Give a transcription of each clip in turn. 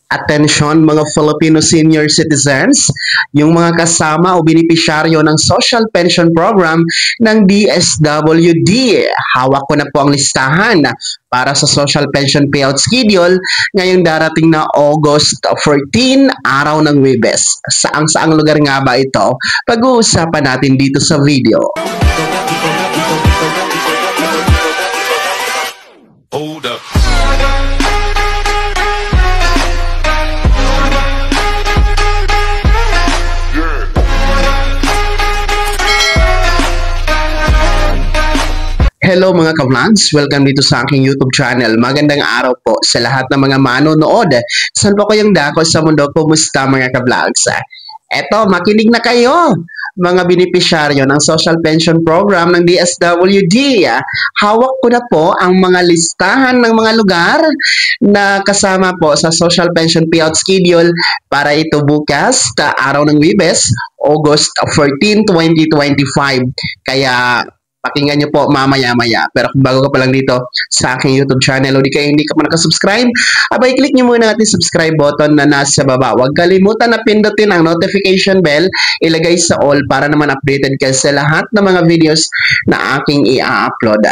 Atensyon mga Filipino senior citizens, yung mga kasama o benepisyaryo ng Social Pension Program ng DSWD. Hawak ko na po ang listahan para sa Social Pension Payout Schedule ngayong darating na August 14, araw ng Huwebes. Saang-saang lugar nga ba ito? Pag-uusapan natin dito sa video. Hold up. Hello mga ka-vlogs! Welcome dito sa aking YouTube channel. Magandang araw po sa lahat ng mga manonood. Saan po kayong dako sa mundo? Kumusta mga ka-vlogs? Eto, makinig na kayo! Mga benepisyaryo ng Social Pension Program ng DSWD. Hawak ko na po ang mga listahan ng mga lugar na kasama po sa Social Pension Payout Schedule para ito bukas, araw ng Huwebes, August 14, 2025. Kaya pakinggan nyo po mamaya-maya. Pero kung bago ka pa lang dito sa aking YouTube channel o di kayo hindi ka pa nakasubscribe, abay click nyo muna natin subscribe button na nasa baba. Huwag kalimutan na pindutin ang notification bell, ilagay sa all para naman updated ka sa lahat ng mga videos na aking i-upload.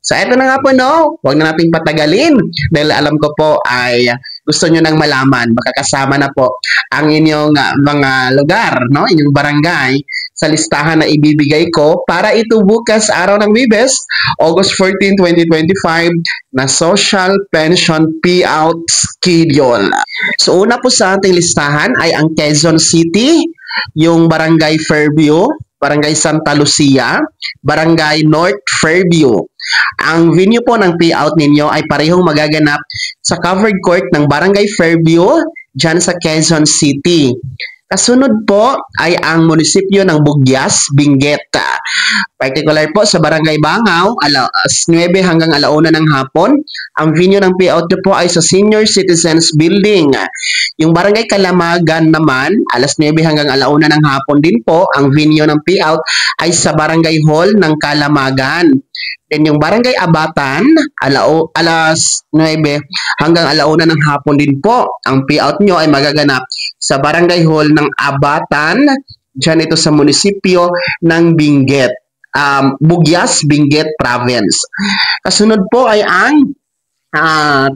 So eto na nga po, no? Huwag na nating patagalin dahil alam ko po ay gusto nyo nang malaman, makakasama na po ang inyong mga lugar, no? Inyong barangay sa listahan na ibibigay ko para ito bukas araw ng Huwebes, August 14, 2025 na Social Pension Payout Schedule. So una po sa ating listahan ay ang Quezon City, yung Barangay Fairview, Barangay Santa Lucia, Barangay North Fairview. Ang venue po ng payout ninyo ay parehong magaganap sa covered court ng Barangay Fairview dyan sa Quezon City. Kasunod po ay ang munisipyo ng Bugyas, Benguet. Particular po sa Barangay Bangaw, alas 9 hanggang alauna ng hapon. Ang venue ng payout po ay sa Senior Citizens Building. Yung Barangay Kalamagan naman, alas 9 hanggang alauna ng hapon din po. Ang venue ng payout ay sa Barangay Hall ng Kalamagan. Then yung Barangay Abatan, alas 9 hanggang alauna ng hapon din po. Ang payout nyo ay magaganap sa Barangay Hall ng Abatan, dyan ito sa munisipyo ng Benguet, Bugyas, Benguet Province. Kasunod po ay ang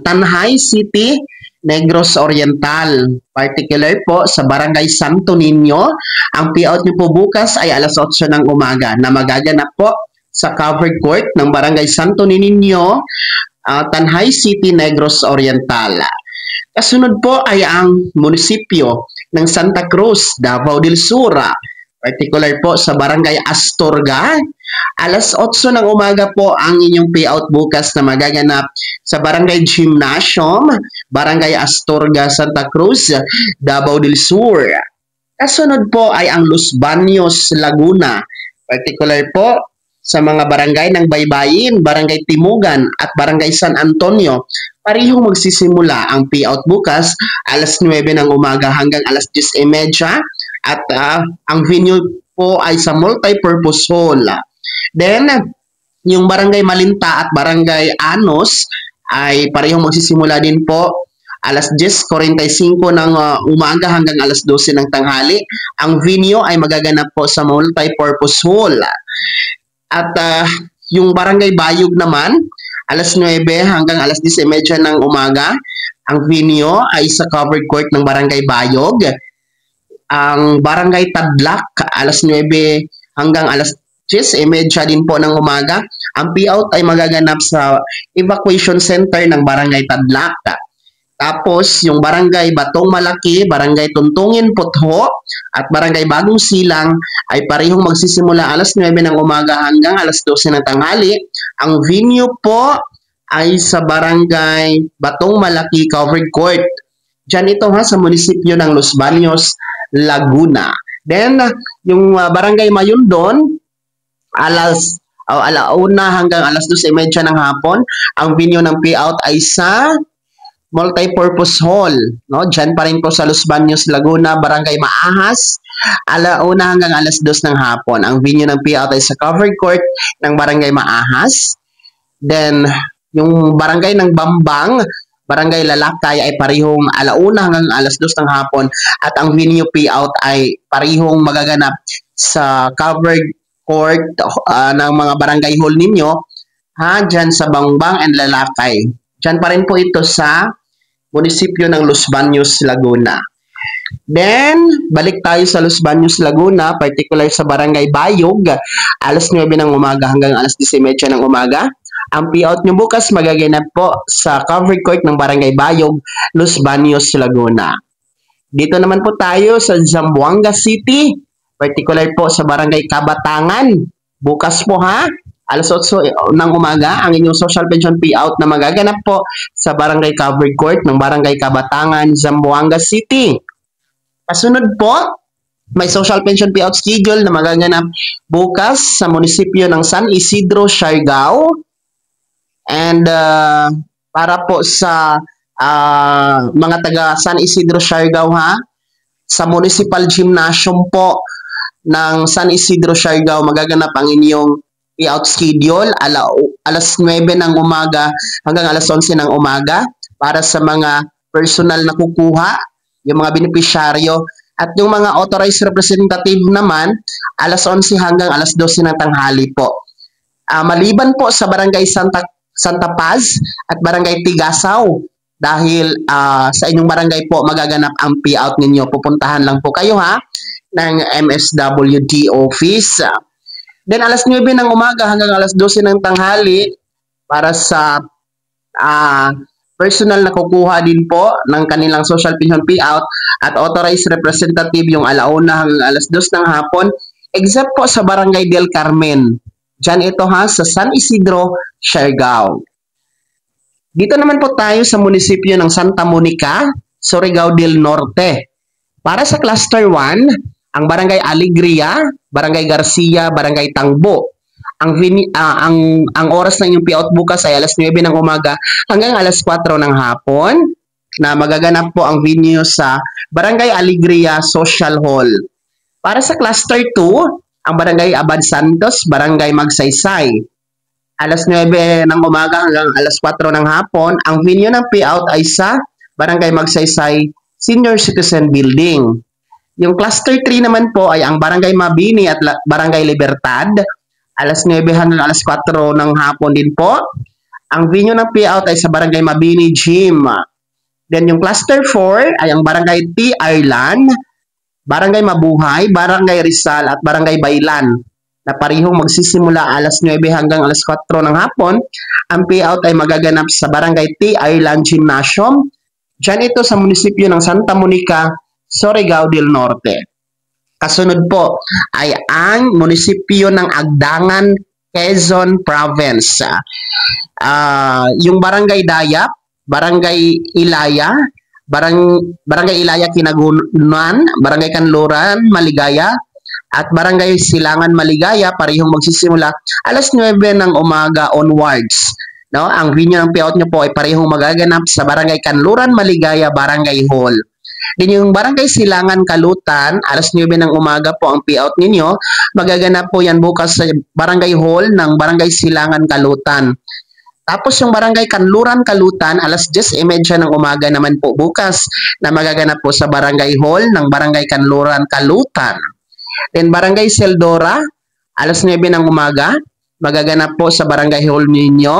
Tanhay City, Negros Oriental. Particular po sa Barangay Santo Niño. Ang payout nyo po bukas ay alas 8 ng umaga na magaganap po sa covered court ng Barangay Santo Niño, Tanhay City, Negros Oriental. Kasunod po ay ang munisipyo ng Santa Cruz, Davao del Sur. Particular po sa Barangay Astorga. Alas 8 ng umaga po ang inyong payout bukas na magaganap sa Barangay Gymnasium, Barangay Astorga, Santa Cruz, Davao del Sur. Kasunod po ay ang Los Baños, Laguna. Particular po sa mga barangay ng Baybayin, Barangay Timugan at Barangay San Antonio. Parehong magsisimula ang payout bukas alas 9 ng umaga hanggang alas 10:30 at ang venue po ay sa multi-purpose hall. Then, yung Barangay Malinta at Barangay Anos ay parehong magsisimula din po alas 10:45 ng umaga hanggang alas 12 ng tanghali. Ang venue ay magaganap po sa multi-purpose hall. At yung Barangay Bayog naman, alas 9 hanggang alas 10:30 ng umaga. Ang venue ay sa covered court ng Barangay Bayog. Ang Barangay Tadlak, alas 9 hanggang alas 10:30 din po ng umaga. Ang payout ay magaganap sa evacuation center ng Barangay Tadlak. Tapos, yung Barangay Batong Malaki, Barangay Tuntungin Putho, at Barangay Bagong Silang ay parehong magsisimula alas 9 ng umaga hanggang alas 12 ng tanghali. Ang venue po ay sa Barangay Batong Malaki Covered Court. Diyan ito sa munisipyo ng Los Baños, Laguna. Then, yung Barangay Mayundon, alauna hanggang alas 12:30 ng hapon. Ang venue ng payout ay sa multi-purpose hall, no? Diyan pa rin po sa Los Baños, Laguna, Barangay Maahas, alauna hanggang alas 2 ng hapon. Ang venue ng payout ay sa covered court ng Barangay Maahas. Then, yung Barangay ng Bambang, Barangay Lalakay ay parihong alauna hanggang alas 2 ng hapon at ang venue payout ay parihong magaganap sa covered court ng mga barangay hall ninyo dyan sa Bangbang and Lalakay. Dyan pa rin po ito sa munisipyo ng Los Baños, Laguna. Then, balik tayo sa Los Baños, Laguna, particular sa Barangay Bayog, alas 9 ng umaga hanggang alas 10:30 ng umaga. Ang payout nyo bukas magaganap po sa covered court ng Barangay Bayog, Los Baños, Laguna. Dito naman po tayo sa Zamboanga City, particular po sa Barangay Kabatangan. Bukas po alas 8 ng umaga, ang inyong social pension payout na magaganap po sa Barangay Covered Court ng Barangay Kabatangan, Zamboanga City. Kasunod po, may social pension payout schedule na magaganap bukas sa munisipyo ng San Isidro, Siargao. And para po sa mga taga San Isidro, Siargao sa Municipal Gymnasium po ng San Isidro, Siargao magaganap ang inyong payout schedule alas 9 ng umaga hanggang alas 11 ng umaga para sa mga personal na kukuha, yung mga benepisyaryo, at yung mga authorized representative naman alas 11 hanggang alas 12 ng tanghali po. Maliban po sa Barangay Santa Paz at Barangay Tigasaw, dahil sa inyong barangay po magaganap ang payout ninyo. Pupuntahan lang po kayo ng MSWD office. Then alas 9 ng umaga hanggang alas 12 ng tanghali para sa personal na kukuha din po ng kanilang social pension payout at authorized representative yung alauna hanggang alas 2 ng hapon, except po sa Barangay del Carmen. Diyan ito sa San Isidro, Siargao. Dito naman po tayo sa munisipyo ng Santa Monica, Surigao del Norte. Para sa Cluster 1, ang Barangay Alegria, Barangay Garcia, Barangay Tangbo. Ang oras ng inyong payout bukas ay alas 9 ng umaga hanggang alas 4 ng hapon na magaganap po ang venue sa Barangay Alegria Social Hall. Para sa Cluster 2, ang Barangay Abad Santos, Barangay Magsaysay. Alas 9 ng umaga hanggang alas 4 ng hapon, ang venue ng payout ay sa Barangay Magsaysay Senior Citizen Building. Yung Cluster 3 naman po ay ang Barangay Mabini at Barangay Libertad. Alas 9 hanggang alas 4 ng hapon din po. Ang venue ng payout ay sa Barangay Mabini Gym. Then yung Cluster 4 ay ang Barangay T. Ireland, Barangay Mabuhay, Barangay Rizal at Barangay Bailan na parihong magsisimula alas 9 hanggang alas 4 ng hapon. Ang payout ay magaganap sa Barangay T. Ireland Gymnasium. Diyan ito sa munisipyo ng Santa Monica, Surigao del Norte. Kasunod po ay ang munisipyo ng Agdangan, Quezon Province. Yung Barangay Dayap, Barangay Ilaya, Barangay Ilaya Kinagunan, Barangay Kanluran, Maligaya, at Barangay Silangan, Maligaya, parehong magsisimula alas 9 ng umaga onwards. Ang venue ng payout nyo po ay parehong magaganap sa Barangay Kanluran, Maligaya, Barangay Hall. Din yung Barangay Silangan, Kalutan, alas 9 ng umaga po ang payout ninyo. Magaganap po yan bukas sa Barangay Hall ng Barangay Silangan, Kalutan. Tapos yung Barangay Kanluran, Kalutan, alas 10:30 ng umaga naman po bukas na magaganap po sa Barangay Hall ng Barangay Kanluran, Kalutan. Then Barangay Seldora, alas 9 ng umaga, magaganap po sa Barangay Hall ninyo.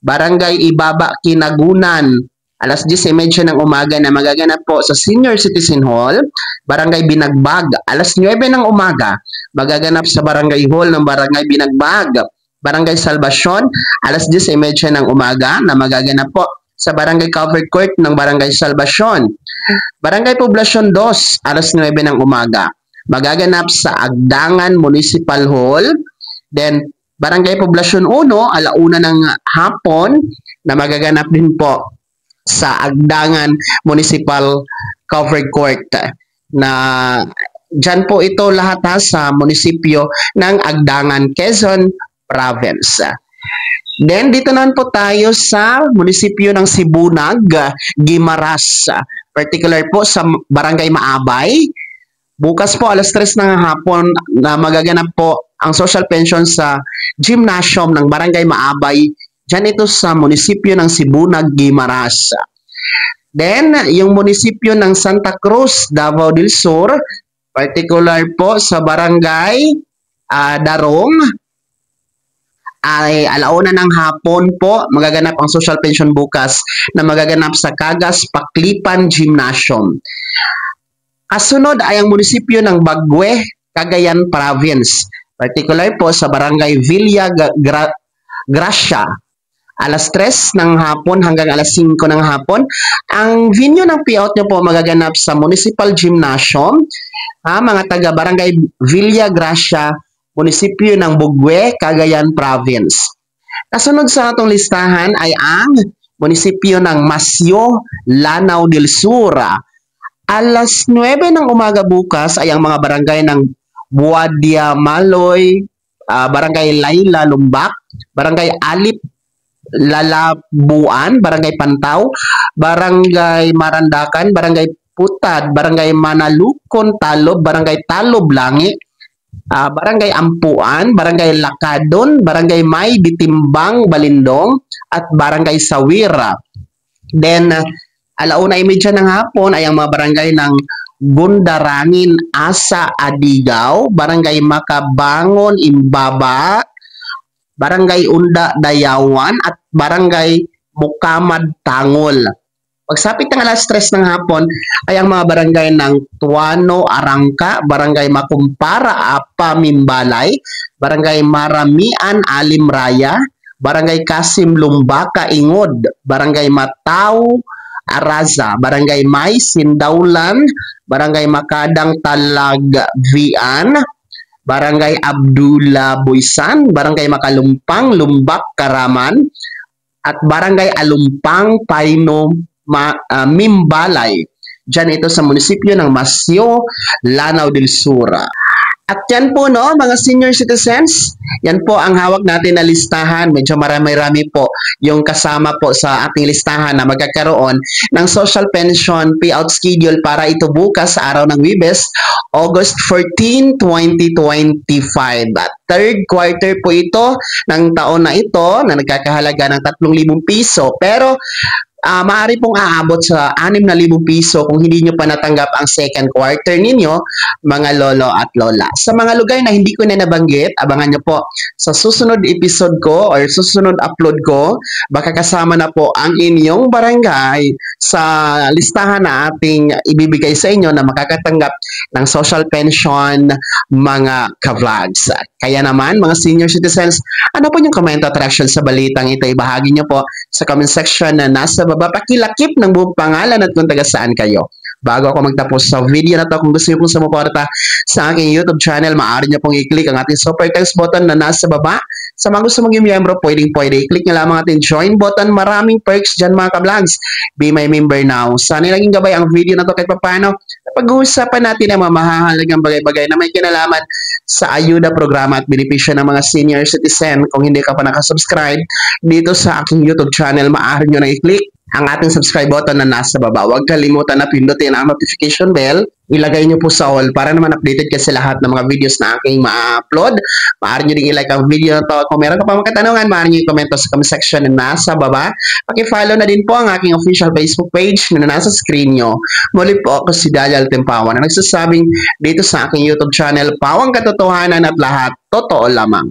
Barangay Ibaba, Kinagunan, alas 10:30 ng umaga na magaganap po sa Senior Citizen Hall. Barangay Binagbag, alas 9 ng umaga, magaganap sa Barangay Hall ng Barangay Binagbag. Barangay Salvacion, alas 10:30 ng umaga na magaganap po sa Barangay Covered Court ng Barangay Salvacion. Barangay Poblacion 2, alas 9 ng umaga, magaganap sa Agdangan Municipal Hall. Then Barangay Poblacion 1, alauna ng hapon na magaganap din po sa Agdangan Municipal Covered Court na dyan po ito lahat sa munisipyo ng Agdangan, Quezon Province. Then dito naman po tayo sa munisipyo ng Sibunag, Guimaras, particular po sa Barangay Maabay. Bukas po alas 3 ng hapon na magaganap po ang social pension sa gymnasium ng Barangay Maabay. Diyan ito sa munisipyo ng Sibunag, Guimaras. Then, yung munisipyo ng Santa Cruz, Davao del Sur, particular po sa barangay Darong, ay alauna ng hapon po magaganap ang social pension bukas na magaganap sa Kagas Paklipan Gymnasium. Kasunod ay ang munisipyo ng Bagwe, Cagayan Province. Particular po sa barangay Villa Gracia. Alas 3 ng hapon hanggang alas 5 ng hapon. Ang venue ng payout nyo po magaganap sa Municipal Gymnasium. Mga taga barangay Villa Gracia, munisipyo ng Bugwe, Cagayan Province. Kasunod sa atong listahan ay ang munisipyo ng Masyo, Lanao del Sur. Alas 9 ng umaga bukas ay ang mga barangay ng Buadia Maloy, barangay Layla Lumbak, barangay Alip Lalabuan, barangay Pantaw, barangay Marandakan, barangay Putad, barangay Manalukon Talob, barangay Talob Langi, barangay Ampuan, barangay Lakadon, barangay May Bitimbang Balindong, at barangay Sawira. Then, alauna imedya ng hapon ay ang mga barangay ng Gundarangin, Asa, Adigaw, barangay Makabangon, Imbaba, barangay Unda, Dayawan, at barangay Mukamad, Tangol. Pagsapit ng alas 3 ng hapon ay ang mga barangay ng Tuano, Arangka, barangay Makumpara, Apa, Mimbalay, barangay Maramian, Alimraya, barangay Kasim, Lumbaka, Ingod, barangay Mataw, Araza, barangay May, Sindaulan, barangay Makadang, Talagvian, barangay Abdullah Buisan, barangay Makalumpang, Lumbak, Karaman, at barangay Alumpang, Paino, Mimbalay. Diyan ito sa munisipyo ng Masyo, Lanao del Sur. At yan po, no, mga senior citizens, yan po ang hawak natin na listahan. Medyo marami-rami po yung kasama po sa ating listahan na magkakaroon ng social pension payout schedule para ito bukas sa araw ng Webes, August 14, 2025. At third quarter po ito ng taon na ito na nagkakahalaga ng 3,000 piso. Pero maaari pong aabot sa 6,000 piso kung hindi nyo pa natanggap ang second quarter ninyo, mga lolo at lola. Sa mga lugar na hindi ko na nabanggit, abangan nyo po sa susunod episode ko or susunod upload ko, baka kasama na po ang inyong barangay sa listahan na ating ibibigay sa inyo na makakatanggap ng social pension, mga ka-vlogs. Kaya naman, mga senior citizens, ano po yung comment at reaction sa balitang ito? Ibahagi nyo po sa comment section na nasa baba. Pakilakip ng buong pangalan at kung taga saan kayo. Bago ako magtapos sa video na to, kung gusto nyo pong sumuporta sa aking YouTube channel, maaari nyo pong i-click ang ating super thanks button na nasa baba. Sa mga gusto maging miyembro, pwede i-click nyo lamang ating join button. Maraming perks dyan mga ka-vlogs. Be my member now. Sana naging gabay ang video na to kahit paano. Pag-uusapan natin ang mga mahahalagang bagay-bagay na may kinalaman sa ayuda programa at benepisyo ng mga senior citizen. Kung hindi ka pa nakasubscribe dito sa aking YouTube channel, maaari nyo na i-click ang ating subscribe button na nasa baba. Huwag kalimutan na pindutin ang notification bell. Ilagay nyo po sa all para naman updated ka sa lahat ng mga videos na aking ma-upload. Maaari nyo din i-like ang video na to. Kung meron ka pa mga katanungan, maaari nyo i-comment sa comment section na nasa baba. Paki-follow na din po ang aking official Facebook page na nasa screen nyo. Muli po ako si Daniel Tempawan na nagsasabing dito sa aking YouTube channel, Pawang Katotohanan at lahat totoo lamang.